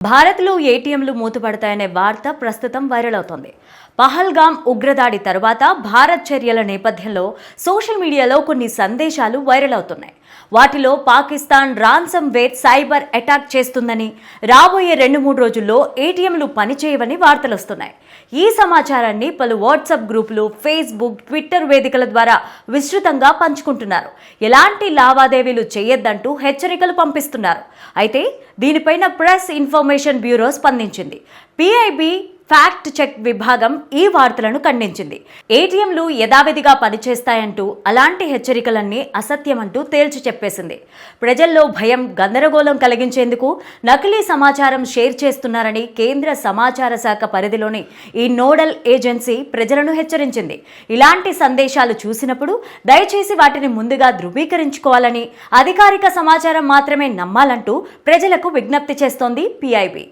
భారత్లో ఏటీఎంలు మూతపడతాయనే వార్త ప్రస్తుతం వైరల్ అవుతోంది. పహల్గామ్ ఉగ్రదాడి తర్వాత భారత్ చర్యల నేపథ్యంలో సోషల్ మీడియాలో కొన్ని సందేశాలు వైరల్ అవుతున్నాయి. వాటిలో Pakistan ransomware cyber attack చేస్తుందని, రాబోయే 2-3 రోజుల్లో ఏటీఎంలు పనిచేయవని వార్తలొస్తున్నాయి. ఈ సమాచారాన్ని పలు వాట్సాప్ గ్రూపులు, ఫేస్బుక్, ట్విట్టర్ వేదికల ద్వారా విస్తృతంగా పంచుకుంటున్నారు. ఎలాంటి లావాదేవీలు చేయొద్దంటూ హెచ్చరికలు పంపిస్తున్నారు. అయితే దీనిపైన ప్రెస్ ఇన్ఫర్మేషన్ బ్యూరో స్పందించింది. పిఐబి ఫ్యాక్ట్ చెక్ విభాగం ఈ వార్తలను ఖండించింది. ఏటీఎంలు యథావిధిగా పనిచేస్తాయంటూ, అలాంటి హెచ్చరికలన్నీ అసత్యమంటూ తేల్చి చెప్పేసింది. ప్రజల్లో భయం, గందరగోళం కలిగించేందుకు నకిలీ సమాచారం షేర్ చేస్తున్నారని కేంద్ర సమాచార శాఖ పరిధిలోని ఈ నోడల్ ఏజెన్సీ ప్రజలను హెచ్చరించింది. ఇలాంటి సందేశాలు చూసినప్పుడు దయచేసి వాటిని ముందుగా ధృవీకరించుకోవాలని, అధికారిక సమాచారం మాత్రమే నమ్మాలంటూ ప్రజలకు విజ్ఞప్తి చేస్తోంది పిఐబి.